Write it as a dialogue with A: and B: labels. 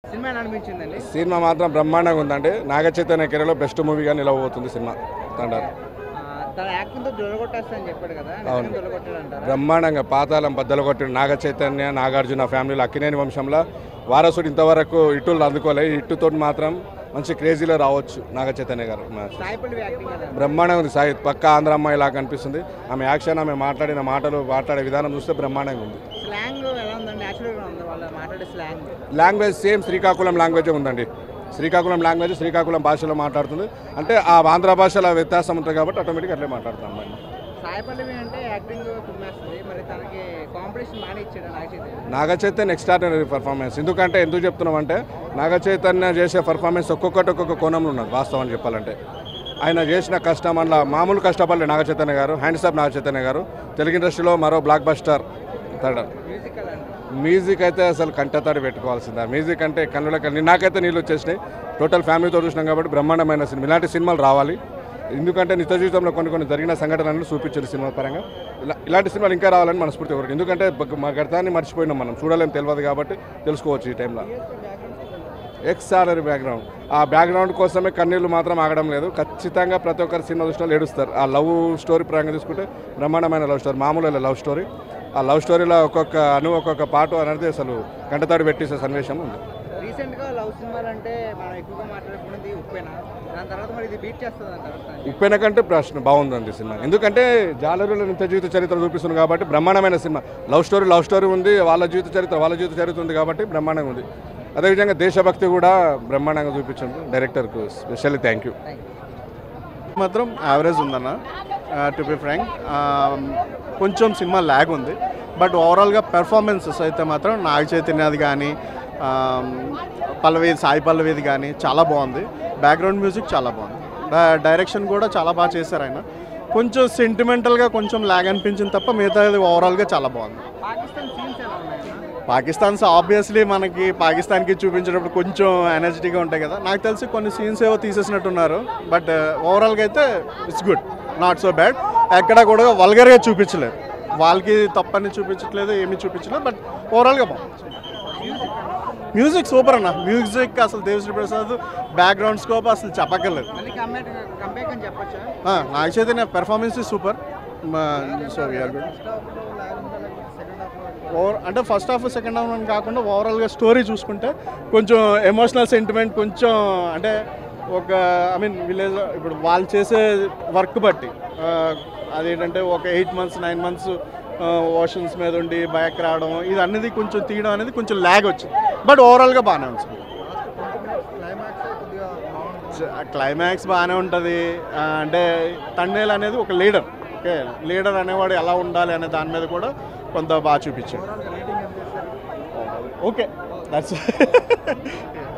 A: Cinema ఎలా అనిపించిందండి?
B: Cinema మాత్రం బ్రహ్మాండంగా ఉందండి. నాగ చైతన్య కెరీర్లో బెస్ట్ మూవీగా నిలవబోతుంది సినిమా. తండారు
A: తన యాక్టింగ్‌తో దొరగొట్టేస్తా అని చెప్పాడు కదా!
B: అవును.
A: నిజంగా దొరగొట్టాడంటారా?
B: బ్రహ్మాండంగా పాతాళం బద్దలు కొట్టిన నాగ చైతన్య నాగార్జున ఫ్యామిలీలో అక్కినేని వంశంలో వారసుడు ఇంతవరకు ఇట్టులు అందుకోలే. ఈ ఇట్టుతో మాత్రం మంచి క్రేజీలో రావచ్చు నాగ చైతన్య గారు.
A: సాయి పల్లవి యాక్టింగ్ ఎలా ఉంది?
B: బ్రహ్మాండంగా ఉంది. సాయి పక్క ఆంధ్ర అమ్మాయి లాగా కనిపిస్తుంది. ఆమె యాక్షన్, ఆమె మాట్లాడిన మాటలు, మాట్లాడే విధానం చూస్తే బ్రహ్మాండంగా ఉంది.
A: స్లాంగ్ ఎలా ఉందండి? నేచురల్‌గా ఉందా వాళ్ళు మాట్లాడే స్లాంగ్?
B: లాంగ్వేజ్ సేమ్ శ్రీకాకుళం లాంగ్వేజే ఉందండి. శ్రీకాకుళం లాంగ్వేజ్ శ్రీకాకుళం భాషలో మాట్లాడుతుంది. అంటే ఆ ఆంధ్ర భాషలో వ్యత్యాసం ఉంటుంది కాబట్టి ఆటోమేటిక్గా అట్లే మాట్లాడుతాం అమ్మాయి.
A: సాయి పల్లవి అంటే యాక్టింగ్ కుమ్మేస్తుంది. మరి తనకి కాంపిటీషన్ బాగానే ఇచ్చాడు నాగ చైతన్య.
B: Naga Chaitanya extraordinary performance. ఎందుకు చెప్తున్నామంటే నాగ చైతన్య చేసే పర్ఫార్మెన్స్ ఒక్కొక్క కోణంలో ఉన్నది వాస్తవం చెప్పాలంటే. ఆయన చేసిన కష్టం అందులో మామూలు కష్టపడలే నాగ చైతన్య గారు. హ్యాండ్స్ ఆఫ్ నాగ చైతన్య గారు. తెలుగు ఇండస్ట్రీలో మరో బ్లాక్ బస్టర్ తడ.
A: మ్యూజిక్ ఎలా ఉంది?
B: మ్యూజిక్ అయితే అసలు కంటతడి పెట్టుకోవాల్సిందే. మ్యూజిక్ అంటే కన్నులకి నాకైతే నీళ్ళు వచ్చేసినాయి. టోటల్ ఫ్యామిలీతో చూసినాం కాబట్టి బ్రహ్మాండమైన సినిమా. ఇలాంటి సినిమాలు రావాలి. ఎందుకంటే నిత్య జీవితంలో కొన్ని జరిగిన సంఘటనలను చూపించారు సినిమా పరంగా. ఇలాంటి సినిమాలు ఇంకా రావాలని మనస్ఫూర్తి కోరిక. ఎందుకంటే మా గతాన్ని మర్చిపోయినాం, మనం చూడలేం, తెలియదు కాబట్టి తెలుసుకోవచ్చు ఈ టైంలో. Extraordinary background. ఆ బ్యాక్గ్రౌండ్ కోసమే కన్నీళ్ళు మాత్రం ఆగడం లేదు. ఖచ్చితంగా ప్రతి ఒక్కరి సినిమా దృష్టిలో ఏడుస్తారు. ఆ లవ్ స్టోరీ పరంగా తీసుకుంటే బ్రహ్మాండమైన లవ్ స్టోరీ, మామూలు లవ్ స్టోరీ. ఆ లవ్ స్టోరీలో ఒక్కొక్క పాటు అనేది అసలు కంటతాడు పెట్టేసే సన్నివేశం ఉంది.
A: రీసెంట్‌గా లవ్ సినిమాలు అంటే మనం ఎక్కువగా మాట్లాడుకునేది ఉప్పెన. దాని తర్వాత మరి ఇది బీట్ చేస్తుంది అంటారా?
B: ఉప్పెన కంటే ప్రశ్న బాగుందండి సినిమా. ఎందుకంటే జాలరుల నిత్య జీవిత చరిత్ర చూపిస్తుంది కాబట్టి బ్రహ్మాండమైన సినిమా. లవ్ స్టోరీ ఉంది, వాళ్ళ జీవిత చరిత్ర ఉంది కాబట్టి బ్రహ్మాండంగా ఉంది. అదేవిధంగా దేశభక్తి కూడా బ్రహ్మాండంగా చూపించండి. డైరెక్టర్కు స్పెషల్లీ థ్యాంక్ యూ.
C: మాత్రం యావరేజ్ ఉందన్న, టు బి ఫ్రాంక్. కొంచెం సినిమా ల్యాగ్ ఉంది. బట్ ఓవరాల్గా పెర్ఫార్మెన్సెస్ అయితే మాత్రం నాగ చైతన్యది కానీ సాయి పల్లవిది కానీ చాలా బాగుంది. బ్యాక్గ్రౌండ్ మ్యూజిక్ చాలా బాగుంది. డైరెక్షన్ కూడా చాలా బాగా చేశారు ఆయన. కొంచెం సెంటిమెంటల్గా కొంచెం ల్యాగ్ అనిపించింది తప్ప మిగతాది ఓవరాల్గా చాలా బాగుంది.
A: పాకిస్తాన్ సీన్స్ ఎలా ఉన్నాయి?
C: పాకిస్తాన్స్ ఆబ్వియస్లీ మనకి పాకిస్తాన్కి చూపించేటప్పుడు కొంచెం ఎనర్జెటిక్గా ఉంటాయి కదా. నాకు తెలిసి కొన్ని సీన్స్ ఏవో తీసేసినట్టున్నారు. బట్ ఓవరాల్గా అయితే it's good, not so bad. ఎక్కడ కూడా వల్గర్గా చూపించలేదు, వాళ్ళకి తప్పని చూపించట్లేదు, ఏమీ చూపించలేదు. బట్ ఓవరాల్గా బాగుంది. మ్యూజిక్ సూపర్ అన్న. మ్యూజిక్ అసలు దేవిశ్రీ ప్రసాద్ బ్యాక్గ్రౌండ్ స్కోప్ అసలు చెప్పక్కర్లేదు.
A: మళ్ళీ కంబ్యాక్ అని చెప్పొచ్చా?
C: Naga Chaitanya performance is super. So we are good. అంటే ఫస్ట్ హాఫ్ సెకండ్ హాఫ్ అని కాకుండా ఓవరాల్గా స్టోరీ చూసుకుంటే కొంచెం ఎమోషనల్ సెంటిమెంట్ కొంచెం, అంటే విలేజ్ ఇప్పుడు వాళ్ళు చేసే వర్క్ బట్టి అదేంటంటే ఒక 8 months 9 months ఓషన్స్ మీద ఉండి బ్యాక్ రావడం, ఇది అనేది కొంచెం తీయడం అనేది కొంచెం ల్యాగ్ వచ్చింది. బట్ ఓవరాల్గా బాగానే ఉంది. క్లైమాక్స్ బాగానే ఉంటుంది. అంటే తండేల్ అనేది ఒక లీడర్. ఓకే, లీడర్ అనేవాడు ఎలా ఉండాలి అనే దాని మీద కూడా కొంత బాగా చూపించాడు. Okay, that's